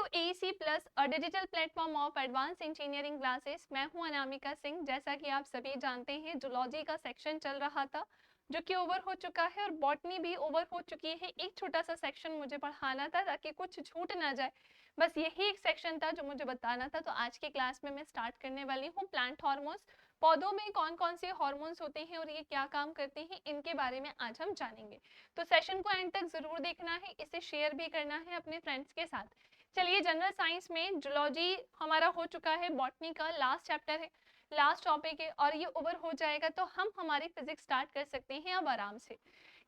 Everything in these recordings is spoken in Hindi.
AEC plus a digital platform of advance engineering classes. मैं हूं अनामिका सिंह। जैसा कि आप सभी जानते हैं, जूलॉजी का सेक्शन चल रहा था जो कि ओवर हो चुका है और बॉटनी भी ओवर हो चुकी है। एक छोटा सा सेक्शन मुझे पढ़ाना था ताकि कुछ छूट ना जाए, बस यही एक सेक्शन था जो मुझे बताना था। तो आज की क्लास में मैं स्टार्ट करने वाली हूँ प्लांट हार्मोन्स। पौधों में कौन कौन से हार्मोन्स होते हैं और ये क्या काम करते हैं, इनके बारे में आज हम जानेंगे। तो सेशन को एंड तक जरूर देखना है, इसे शेयर भी करना है अपने फ्रेंड्स के साथ। चलिए, जनरल साइंस में जूलॉजी हमारा हो चुका है, बॉटनी का लास्ट चैप्टर है, लास्ट टॉपिक है और ये ओवर हो जाएगा तो हम हमारी फिजिक्स स्टार्ट कर सकते हैं अब आराम से।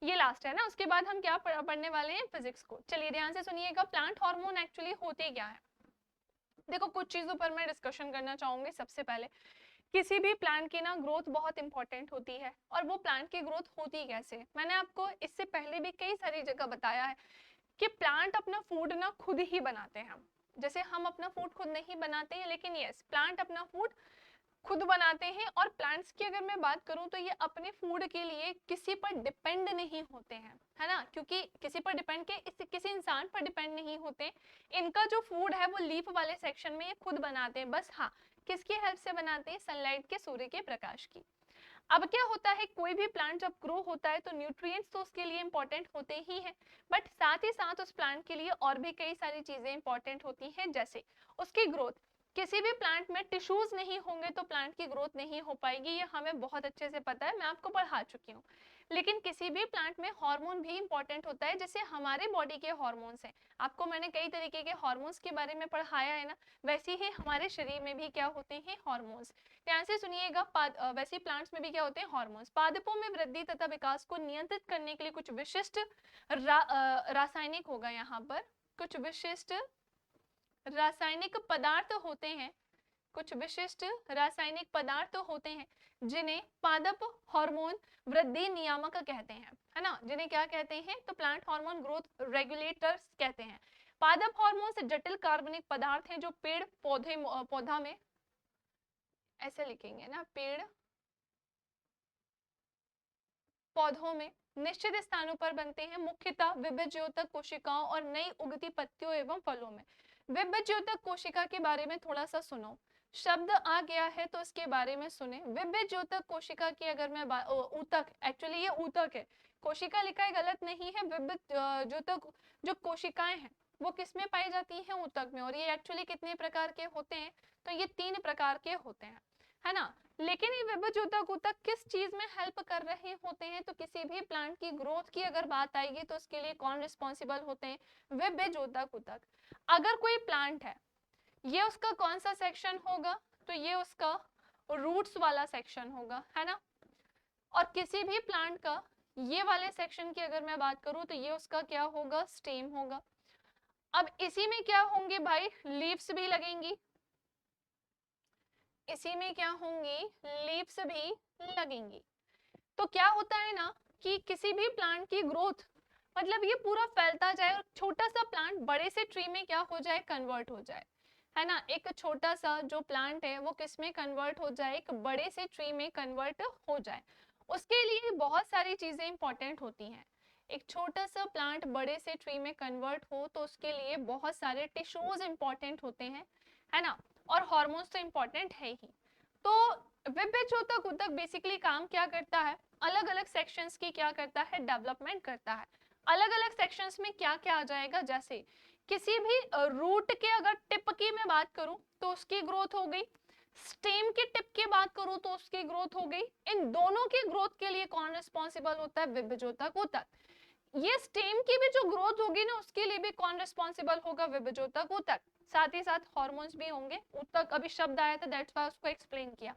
ये लास्ट है ना, उसके बाद हम क्या पढ़ने वाले हैं, फिजिक्स को। चलिए ध्यान से सुनिएगा, प्लांट हार्मोन एक्चुअली होते क्या है। देखो, कुछ चीजों पर मैं डिस्कशन करना चाहूंगी। सबसे पहले, किसी भी प्लांट की ना ग्रोथ बहुत इंपॉर्टेंट होती है। और वो प्लांट की ग्रोथ होती कैसे, मैंने आपको इससे पहले भी कई सारी जगह बताया है कि प्लांट अपना फूड ना खुद ही बनाते हैं। जैसे हम अपना फूड खुद नहीं बनाते हैं, लेकिन यस, प्लांट अपना फूड खुद बनाते हैं। और प्लांट्स की अगर मैं बात करूं तो ये अपने फूड के लिए किसी पर डिपेंड नहीं होते हैं, है ना, क्योंकि किसी पर डिपेंड के किसी इंसान पर डिपेंड नहीं होते। इनका जो फूड है वो लीफ वाले सेक्शन में ये खुद बनाते हैं। बस हाँ, किसकी हेल्प से बनाते हैं, सनलाइट के, सूर्य के प्रकाश की। अब क्या होता है, कोई भी प्लांट जब ग्रो होता है तो न्यूट्रिएंट्स तो उसके लिए इंपॉर्टेंट होते ही हैं, बट साथ ही साथ उस प्लांट के लिए और भी कई सारी चीजें इंपॉर्टेंट होती हैं, जैसे उसकी ग्रोथ। किसी भी प्लांट में टिश्यूज नहीं होंगे तो प्लांट की ग्रोथ नहीं हो पाएगी, ये हमें बहुत अच्छे से पता है, मैं आपको पढ़ा चुकी हूँ। लेकिन किसी भी प्लांट में हार्मोन भी इंपॉर्टेंट होता है, जैसे हमारे बॉडी के हार्मोन्स हैं। आपको मैंने कई तरीके के हार्मोन्स के बारे में पढ़ाया है ना, वैसे ही हमारे शरीर में भी क्या होते हैं, हार्मोन्स। ध्यान से सुनिएगा, वैसे प्लांट्स में भी क्या होते हैं, हार्मोन्स। पादपों में वृद्धि तथा विकास को नियंत्रित करने के लिए कुछ विशिष्ट रासायनिक होगा यहाँ पर, कुछ विशिष्ट रासायनिक पदार्थ होते हैं, कुछ विशिष्ट रासायनिक पदार्थ होते हैं जिन्हें पादप हार्मोन वृद्धि नियामक कहते हैं, है ना। जिन्हें क्या कहते हैं, तो प्लांट हार्मोन ग्रोथ रेगुलेटर्स कहते हैं। पादप हार्मोन से जटिल कार्बनिक पदार्थ हैं जो पेड़ पौधा में, ऐसे लिखेंगे ना, पेड़ पौधों में निश्चित स्थानों पर बनते हैं, मुख्यतः विभज्योतक कोशिकाओं और नई उगती पत्तियों एवं फलों में। विभज्योतक कोशिका के बारे में थोड़ा सा सुनो, शब्द आ गया है तो इसके बारे में सुने। विभज्योतक कोशिका की अगर मैं ऊतक, एक्चुअली ये ऊतक है, कोशिका लिखा है गलत नहीं है। विभज्योतक जो कोशिकाएं हैं वो किसमें पाई जाती हैं, ऊतक में। और ये एक्चुअली कितने प्रकार के होते हैं, तो ये 3 प्रकार के होते हैं, है ना। लेकिन ये विभज्योतक ऊतक किस चीज में हेल्प कर रहे होते हैं, तो किसी भी प्लांट की ग्रोथ की अगर बात आएगी तो उसके लिए कौन रिस्पॉन्सिबल होते हैं, विभज्योतक ऊतक। अगर कोई प्लांट है, ये उसका कौन सा सेक्शन होगा, तो ये उसका रूट्स वाला सेक्शन होगा, है ना। और किसी भी प्लांट का ये वाले सेक्शन की अगर मैं बात करूं तो ये उसका क्या होगा, स्टेम होगा। अब इसी में क्या होंगे भाई, लीव्स भी लगेंगी, इसी में क्या होंगी, लीव्स भी लगेंगी। तो क्या होता है ना कि किसी भी प्लांट की ग्रोथ, मतलब ये पूरा फैलता जाए और छोटा सा प्लांट बड़े से ट्री में क्या हो जाए, कन्वर्ट हो जाए, है ना। एक छोटा सा जो प्लांट है वो किस में कन्वर्ट हो जाए, एक बड़े से ट्री में कन्वर्ट हो जाए। उसके लिए बहुत सारी चीजें इंपॉर्टेंट होती हैं। एक छोटा सा प्लांट बड़े से ट्री में कन्वर्ट हो तो उसके लिए बहुत सारे टिश्यूज इंपॉर्टेंट होते हैं, है ना। और हार्मोन्स तो इंपॉर्टेंट है ही। तो विभज्योतक ऊतक बेसिकली काम क्या करता है, अलग अलग सेक्शंस की क्या करता है, डेवलपमेंट करता है। अलग अलग सेक्शंस में क्या क्या आ जाएगा, जैसे किसी भी रूट के अगर टिप की मैं बात करूं तो उसकी ग्रोथ हो गई, स्टेम की टिप की बात करूं तो उसकी ग्रोथ हो गई। इन दोनों की ग्रोथ के लिए कौन रिस्पॉन्सिबल होता है, विभज्योतक ऊतक। ये स्टेम की भी जो ग्रोथ होगी ना उसके लिए भी कौन रिस्पॉन्सिबल होगा, विभज्योतक ऊतक। साथ ही साथ हार्मोन्स भी होंगे। ऊतक अभी शब्द आया था, दैट्स व्हाई उसको एक्सप्लेन किया।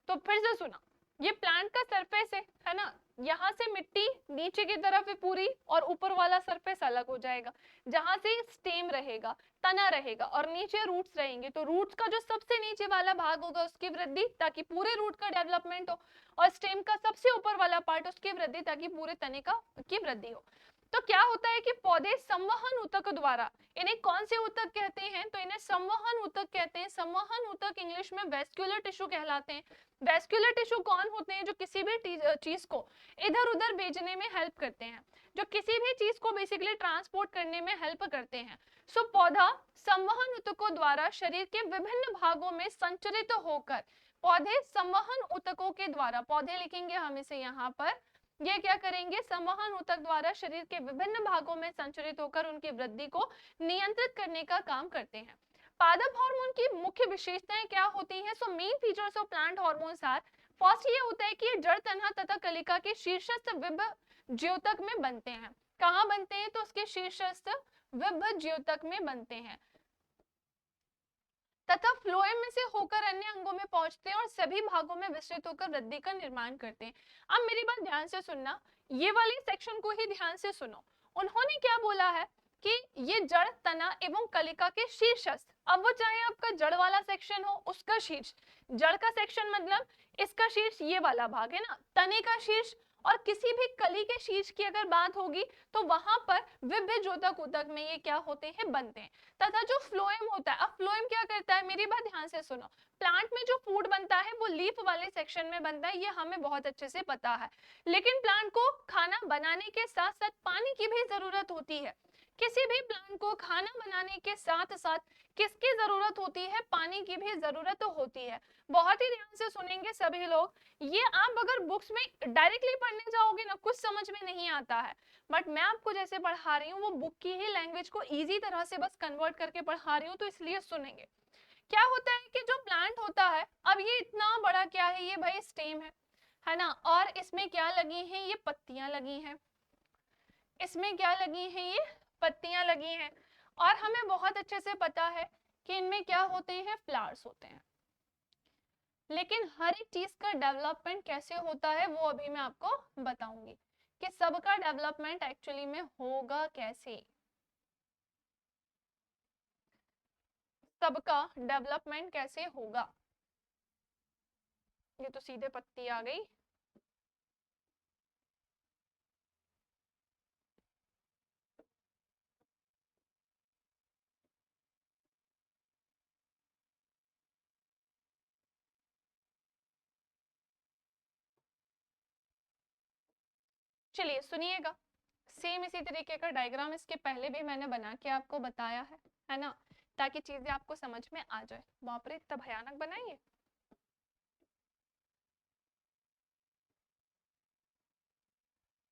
तो फिर से सुना, ये प्लांट का सरफेस है ना, यहाँ से मिट्टी नीचे की तरफ है पूरी और ऊपर वाला सरफेस अलग हो जाएगा, जहां से स्टेम रहेगा, तना रहेगा और नीचे रूट्स रहेंगे। तो रूट्स का जो सबसे नीचे वाला भाग होगा उसकी वृद्धि ताकि पूरे रूट का डेवलपमेंट हो, और स्टेम का सबसे ऊपर वाला पार्ट उसकी वृद्धि ताकि पूरे तने का की वृद्धि हो। तो क्या होता है कि पौधे संवहन ऊतक द्वारा, इन्हें कौन से ऊतक कहते हैं, तो इन्हें संवहन ऊतक कहते हैं। संवहन ऊतक इंग्लिश में वेस्क्यूलर टिश्यू कहलाते हैं। वेस्क्यूलर टिश्यू कौन होते हैं, जो किसी भी चीज को इधर उधर भेजने में हेल्प करते हैं, जो किसी भी चीज को बेसिकली ट्रांसपोर्ट करने में हेल्प करते हैं। सो पौधा संवहन ऊतकों द्वारा शरीर के विभिन्न भागों में संचरित होकर, पौधे संवहन ऊतकों के द्वारा, पौधे लिखेंगे हम इसे यहाँ पर, ये क्या करेंगे, संवहन ऊतक द्वारा शरीर के विभिन्न भागों में संचरित होकर उनकी वृद्धि को नियंत्रित करने का काम करते हैं। पादप हार्मोन की मुख्य विशेषताएं क्या होती हैं? So main features of plant hormones are, first ये होता है कि ये जड़, तना तथा कलिका के शीर्षस्थ विभज्योतक में बनते हैं। कहाँ बनते हैं? तो उसके शीर्षस्थ विभज्योतक में बनते हैं तथा फ्लोएम में से होकर अन्य अंगों में पहुंचते हैं और सभी भागों में विस्तृत होकर वृद्धि का निर्माण करते हैं। अब मेरी बात ध्यान से सुनना, ये वाली सेक्शन को ही ध्यान से सुनो। उन्होंने क्या बोला है कि ये जड़, तना एवं कलिका के शीर्षस्थ, अब वो चाहे आपका जड़ वाला सेक्शन हो, उसका शीर्ष, जड़ का सेक्शन मतलब इसका शीर्ष ये वाला भाग है ना, तने का शीर्ष, और किसी भी कली के शीर्ष की अगर बात होगी तो वहां पर विभज्योतक ऊतक में ये क्या होते हैं, बनते हैं। तथा जो फ्लोएम होता है, अब फ्लोएम क्या करता है, मेरी बात ध्यान से सुनो, प्लांट में जो फूड बनता है वो लीफ वाले सेक्शन में बनता है, ये हमें बहुत अच्छे से पता है। लेकिन प्लांट को खाना बनाने के साथ साथ पानी की भी जरूरत होती है। किसी भी प्लांट को खाना बनाने के साथ साथ किसकी जरूरत होती है, पानी की भी जरूरत होती है। बहुत ही ध्यान से सुनेंगे सभी लोग, ये आप अगर बुक्स में डायरेक्टली पढ़ने जाओगे ना, कुछ समझ में नहीं आता है, बट मैं आपको जैसे पढ़ा रही हूँ वो बुक की ही लैंग्वेज को इजी तरह से बस कन्वर्ट करके पढ़ा रही हूँ, तो इसलिए सुनेंगे। क्या होता है कि जो प्लांट होता है, अब ये इतना बड़ा क्या है, ये भाई स्टेम है ना, और इसमें क्या लगी हैं, ये पत्तियां लगी हैं, इसमें क्या लगी हैं, ये पत्तियां लगी हैं, और हमें बहुत अच्छे से पता है कि इनमें क्या होते हैं, फ्लावर्स होते हैं। लेकिन हर एक चीज का डेवलपमेंट कैसे होता है वो अभी मैं आपको बताऊंगी कि सबका डेवलपमेंट एक्चुअली में होगा कैसे, सबका डेवलपमेंट कैसे होगा। ये तो सीधे पत्ती आ गई, चलिए सुनिएगा। सेम इसी तरीके का डायग्राम इसके पहले भी मैंने बना के आपको बताया है ना, ताकि चीजें आपको समझ में आ जाए। बाप रे, इतना भयानक बनाइए।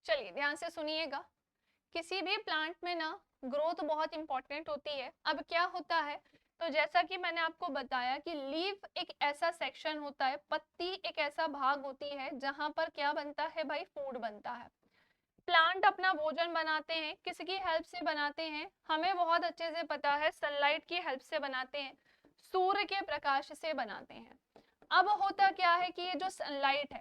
चलिए ध्यान से सुनिएगा, किसी भी प्लांट में ना ग्रोथ बहुत इंपॉर्टेंट होती है। अब क्या होता है, तो जैसा कि मैंने आपको बताया कि लीफ एक ऐसा सेक्शन होता है, पत्ती एक ऐसा भाग होती है जहां पर क्या बनता है भाई, फूड बनता है। प्लांट अपना भोजन बनाते हैं, किसकी हेल्प से बनाते हैं, हमें बहुत अच्छे से पता है, सनलाइट की हेल्प से बनाते हैं, सूर्य के प्रकाश से बनाते हैं। अब होता क्या है कि ये जो सनलाइट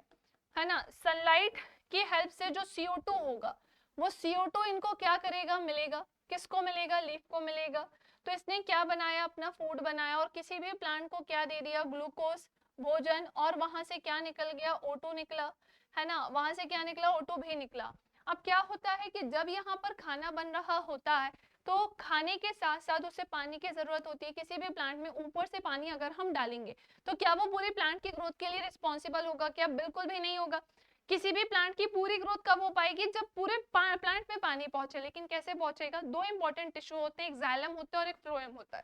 है ना, सनलाइट की हेल्प से जो CO2 होगा, वो CO2 इनको क्या करेगा, मिलेगा, किसको मिलेगा, लीफ को मिलेगा। तो इसने क्या बनाया, अपना फूड बनाया, और किसी भी प्लांट को क्या दे दिया, ग्लूकोज, भोजन, और वहां से क्या निकल गया, O2 निकला, है ना, वहां से क्या निकला, O2 भी निकला। अब क्या होता है कि जब यहाँ पर खाना बन रहा होता है तो खाने के साथ साथ उसे पानी की जरूरत होती है। किसी भी प्लांट में ऊपर से पानी अगर हम डालेंगे तो क्या वो पूरे प्लांट की ग्रोथ के लिए रिस्पॉन्सिबल होगा, क्या बिल्कुल भी नहीं होगा। किसी भी प्लांट की पूरी ग्रोथ कब हो पाएगी, जब पूरे प्लांट में पानी पहुंचे। लेकिन कैसे पहुंचेगा, दो इंपॉर्टेंट टिश्यू होते हैं, एक जाइलम होता है और एक फ्लोएम होता है।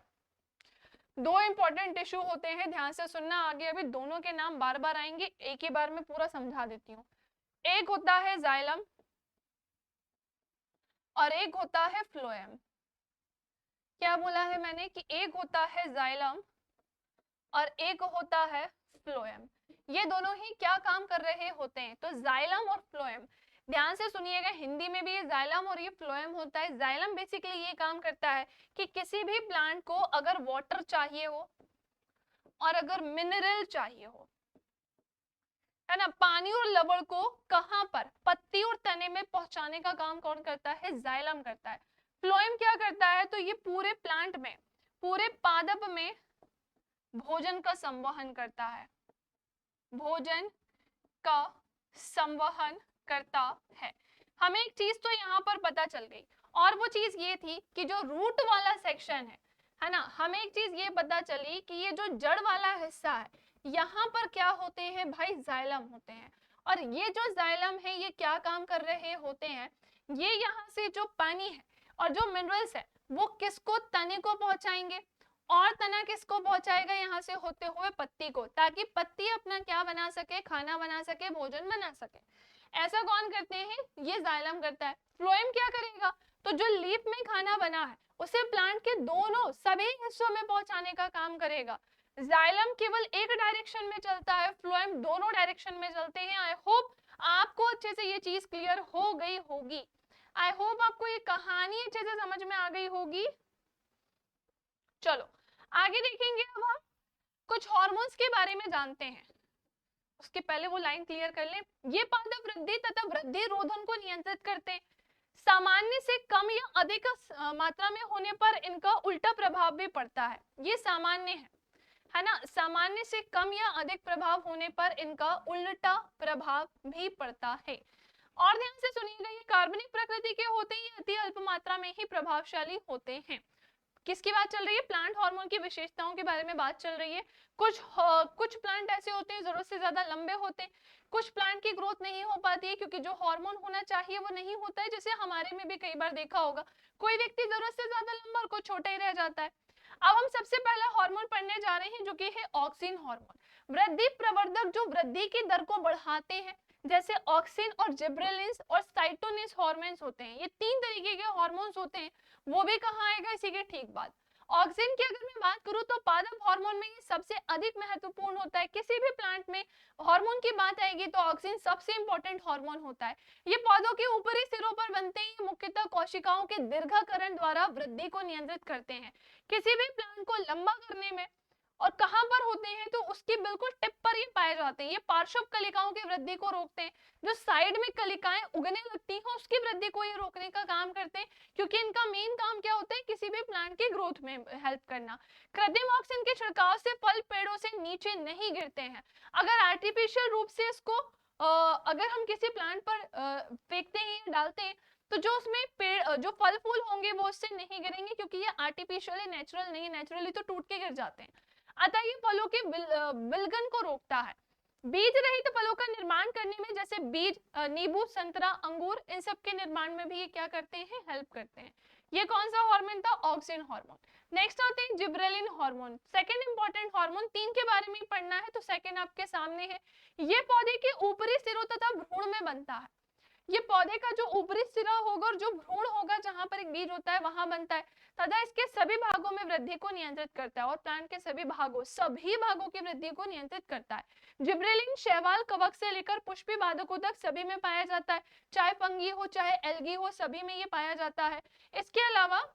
दो इंपॉर्टेंट टिश्यू होते हैं, ध्यान से सुनना, आगे अभी दोनों के नाम बार बार आएंगे, एक ही बार में पूरा समझा देती हूँ। एक होता है जाइलम और एक होता है फ्लोएम। क्या बोला है मैंने कि एक होता है जाइलम और एक होता है फ्लोएम। ये दोनों ही क्या काम कर रहे होते हैं, तो जाइलम और फ्लोएम, ध्यान से सुनिएगा, हिंदी में भी ये जाइलम और ये फ्लोएम होता है। जाइलम बेसिकली ये काम करता है कि किसी भी प्लांट को अगर वाटर चाहिए हो और अगर मिनरल चाहिए हो, है ना, पानी और लवण को कहां पर, पत्ती और तने में पहुंचाने का काम कौन करता है, जाइलम करता है। फ्लोएम क्या करता है, तो ये पूरे प्लांट में, पूरे पादप में भोजन का संवहन करता है, भोजन का संवहन करता है। हमें एक चीज तो यहाँ पर पता चल गई, और वो चीज ये थी कि जो रूट वाला सेक्शन है ना, हमें एक चीज ये पता चली कि ये जो जड़ वाला हिस्सा है, यहाँ पर क्या होते हैं भाई, जाइलम होते हैं। और ये जो जाइलम है ये क्या काम कर रहे होते हैं, ये यहाँ से जो पानी है और जो मिनरल्स है वो किसको, तने को पहुंचाएंगे, और तना किसको पहुंचाएगा, यहाँ से होते हुए पत्ती को, ताकि पत्ती अपना क्या बना सके, खाना बना सके, भोजन बना सके। ऐसा कौन करते हैं, ये जाइलम करता है। फ्लोएम क्या करेगा, तो जो लीफ में खाना बना है उसे प्लांट के दोनों सभी हिस्सों में पहुंचाने का काम करेगा। जाइलम केवल एक डायरेक्शन में चलता है, फ्लोएम दोनों डायरेक्शन में चलते हैं। आई होप आपको अच्छे से ये चीज क्लियर हो गई होगी। आई होप आपको ये कहानी अच्छे से समझ में आ गई होगी। चलो आगे देखेंगे। अब हम कुछ हार्मोन्स के बारे में जानते हैं। उसके पहले वो लाइन क्लियर कर लें। ये पादप वृद्धि तथा वृद्धि रोधन को नियंत्रित करते हैं। सामान्य से कम या अधिक मात्रा में होने पर इनका उल्टा प्रभाव भी पड़ता है। ये सामान्य है ना, सामान्य से कम या अधिक प्रभाव होने पर इनका उल्टा प्रभाव भी पड़ता है। और ध्यान से सुनिएगा, ये कार्बनिक प्रकृति के होते ही अति अल्प मात्रा में ही प्रभावशाली होते हैं। किसकी बात चल रही है, प्लांट हार्मोन की विशेषताओं के बारे में बात चल रही है। कुछ प्लांट ऐसे होते हैं जरूरत से ज्यादा लंबे होते हैं, कुछ प्लांट की ग्रोथ नहीं हो पाती है क्योंकि जो हार्मोन होना चाहिए वो नहीं होता है। जैसे हमारे में भी कई बार देखा होगा, कोई व्यक्ति जरूरत से ज्यादा लंबा और कोई छोटा ही रह जाता है। अब हम सबसे पहला हार्मोन पढ़ने जा रहे हैं जो कि है ऑक्सिन हार्मोन। वृद्धि प्रवर्धक जो वृद्धि की दर को बढ़ाते हैं, जैसे ऑक्सिन और जिब्रेलिन्स और साइटोनिस हार्मोन्स होते हैं। ये तीन तरीके के हार्मोन्स होते हैं। वो भी कहाँ आएगा, इसी के ठीक बाद। ऑक्सिन की अगर मैं बात करूं तो पादप हार्मोन में ये सबसे अधिक महत्वपूर्ण होता है। किसी भी प्लांट में हार्मोन की बात आएगी तो ऑक्सिन सबसे इंपॉर्टेंट हार्मोन होता है। ये पौधों के ऊपरी सिरों पर बनते हैं, मुख्यतः कोशिकाओं के दीर्घाकरण द्वारा वृद्धि को नियंत्रित करते हैं। किसी भी प्लांट को लंबा करने में और कहां पर होते हैं, तो उसकी बिल्कुल टिप पर ये पाए जाते हैं। ये पार्श्व कलिकाओं की वृद्धि को रोकते हैं। जो साइड में कलिकाएं उगने लगती हैं उसकी वृद्धि को ये रोकने का काम करते हैं, क्योंकि इनका मेन काम क्या होता है, किसी भी प्लांट की ग्रोथ में हेल्प करना। कृत्रिम ऑक्सीजन के छिड़काव से फल पेड़ों से नीचे नहीं गिरते हैं। अगर आर्टिफिशियल रूप से इसको अगर हम किसी प्लांट पर फेंकते हैं, डालते हैं, तो जो उसमें पेड़ जो फल फूल होंगे वो उससे नहीं गिरेंगे, क्योंकि ये आर्टिफिशियल है, नेचुरल नहीं है। नेचुरली तो टूट के गिर जाते हैं। अतः ये फलों के विलगन को रोकता है। बीज रहित फलों का निर्माण करने में, जैसे बीज नींबू, संतरा, अंगूर, इन सब के निर्माण में भी ये क्या करते हैं, हेल्प करते हैं। ये कौन सा हार्मोन था, ऑक्सिन हार्मोन। नेक्स्ट आते हैं gibberellin hormone, second important hormone. तीन के बारे में पढ़ना है तो सेकंड आपके सामने है। ये पौधे के ऊपरी सिरों तथा भ्रूण में बनता है। ये पौधे का जो ऊपरी सिरा होगा और जो भ्रूण होगा, जहां पर एक बीज होता है, वहां बनता है तथा इसके सभी भागों में वृद्धि को नियंत्रित करता है। और प्लांट के सभी भागों की वृद्धि को नियंत्रित करता है। जिब्रेलिन शैवाल कवक से लेकर पुष्पी बाधकों तक सभी में पाया जाता है, चाहे फंगी हो चाहे एल्गी हो, सभी में ये पाया जाता है। इसके अलावा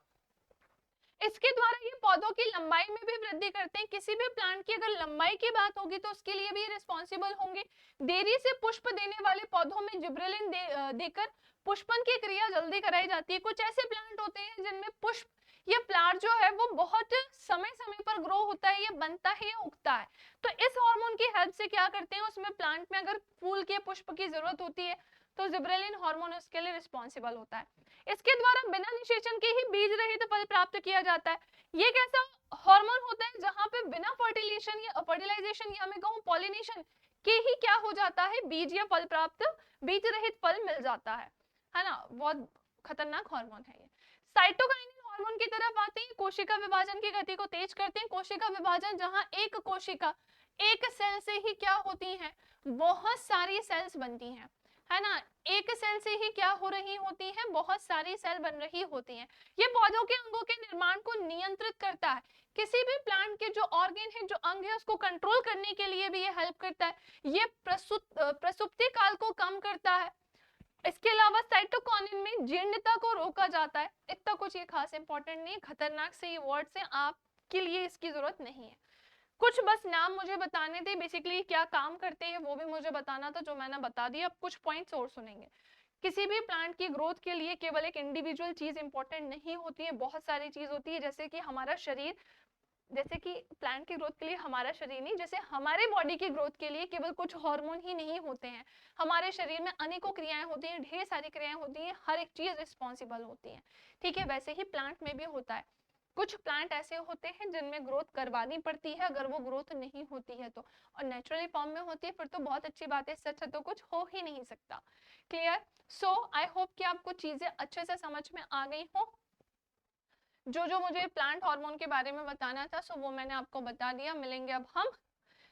इसके द्वारा ये पौधों की लंबाई में भी वृद्धि करते हैं। किसी भी प्लांट की अगर लंबाई की बात होगी तो उसके लिए भी रिस्पॉन्सिबल होंगे। देरी से पुष्प देने वाले पौधों में जिब्रेलिन देकर पुष्पन की क्रिया जल्दी कराई जाती है। कुछ ऐसे प्लांट होते हैं जिनमें पुष्प या फ्लावर जो है वो बहुत समय समय पर ग्रो होता है, या बनता है या उगता है। तो इस हार्मोन की हेल्प से क्या करते हैं, उसमें प्लांट में अगर फूल के पुष्प की जरूरत होती है तो जिब्रेलिन हार्मोन उसके लिए रिस्पॉन्सिबल होता है। इसके द्वारा बिना निषेचन के ही बीज रहित फल प्राप्त किया जाता है। ये कैसा हार्मोन होता है जहां पे बिना फर्टिलाइजेशन या मैं कहूं पॉलिनेशन के ही क्या हो जाता है, बीज या फल प्राप्त, बीज रहित फल मिल जाता है ना। बहुत खतरनाक हार्मोन है ये। साइटोकाइनिन हार्मोन की तरफ आते हैं, कोशिका विभाजन की गति को तेज करते हैं। कोशिका विभाजन, जहां एक कोशिका एक सेल से ही क्या होती है, बहुत सारी सेल्स बनती हैं, है ना। एक सेल से ही क्या हो रही होती है, बहुत सारी सेल बन रही होती हैं। ये पौधों के अंगों के निर्माण को नियंत्रित करता है। किसी भी प्लांट के जो ऑर्गन है, जो अंग है, उसको कंट्रोल करने के लिए भी ये हेल्प करता है। ये प्रसुप्ति काल को कम करता है। इसके अलावा साइटोकिनिन में जीर्णता को रोका जाता है। इतना कुछ ये खास इंपॉर्टेंट नहीं, खतरनाक से ये वर्ड्स हैं, आपके लिए इसकी जरूरत नहीं है। कुछ बस नाम मुझे बताने थे, बेसिकली क्या काम करते हैं वो भी मुझे बताना था, जो मैंने बता दिया। अब कुछ पॉइंट्स और सुनेंगे। किसी भी प्लांट की ग्रोथ के लिए केवल एक इंडिविजुअल चीज इंपॉर्टेंट नहीं होती है, बहुत सारी चीज होती है। जैसे कि हमारा शरीर, जैसे कि प्लांट की ग्रोथ के लिए हमारा शरीर नहीं, जैसे हमारे बॉडी की ग्रोथ के लिए केवल कुछ हार्मोन ही नहीं होते हैं। हमारे शरीर में अनेकों क्रियाएं होती हैं, ढेर सारी क्रियाएं होती हैं, हर एक चीज रिस्पॉन्सिबल होती है। ठीक है, वैसे ही प्लांट में भी होता है। कुछ प्लांट ऐसे होते हैं जिनमें ग्रोथ करवानी पड़ती है, अगर वो ग्रोथ नहीं होती है तो, और नेचुरली फॉर्म में होती है फिर तो बहुत अच्छी बात है, सच तो कुछ हो ही नहीं सकता। क्लियर। सो आई होप कि आपको चीजें अच्छे से समझ में आ गई हो। जो जो मुझे प्लांट हार्मोन के बारे में बताना था सो वो मैंने आपको बता दिया। मिलेंगे अब हम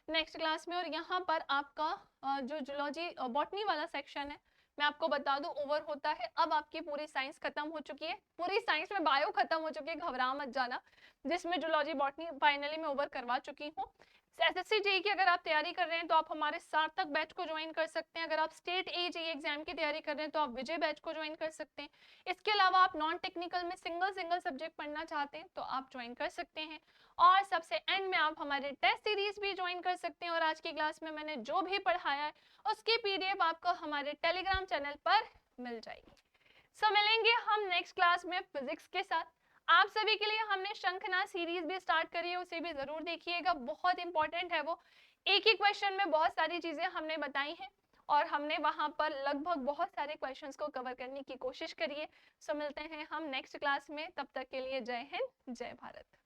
नेक्स्ट क्लास में। और यहाँ पर आपका जो जूलॉजी बॉटनी वाला सेक्शन है मैं आपको बता दूं ओवर होता है। अब आपकी पूरी साइंस खत्म हो चुकी है, पूरी साइंस में बायो खत्म हो चुकी है, घबरा मत जाना, जिसमें जूलॉजी बॉटनी फाइनली मैं ओवर करवा चुकी हूँ। एसएससी जेईई की अगर आप तैयारी कर रहे हैं तो आप हमारे सार्थक बैच को ज्वाइन कर सकते हैं। अगर आप स्टेट जेईई एग्जाम की तैयारी कर रहे हैं तो आप विजय बैच को ज्वाइन कर सकते हैं। इसके अलावा आप नॉन टेक्निकल में सिंगल सब्जेक्ट पढ़ना चाहते हैं तो आप ज्वाइन कर सकते हैं। और सबसे एंड में आप हमारे टेस्ट सीरीज भी ज्वाइन कर सकते हैं। और आज की क्लास में मैंने जो भी पढ़ाया है उसकी पीडीएफ आपको हमारे टेलीग्राम चैनल पर मिल जाएगी। सो मिलेंगे हम नेक्स्ट क्लास में फिजिक्स के साथ। आप सभी के लिए हमने शंखनाद सीरीज भी स्टार्ट करी है, उसे भी जरूर देखिएगा, बहुत इंपॉर्टेंट है वो। एक ही क्वेश्चन में बहुत सारी चीजें हमने बताई हैं और हमने वहां पर लगभग बहुत सारे क्वेश्चंस को कवर करने की कोशिश करी है। सो मिलते हैं हम नेक्स्ट क्लास में, तब तक के लिए जय हिंद जय भारत।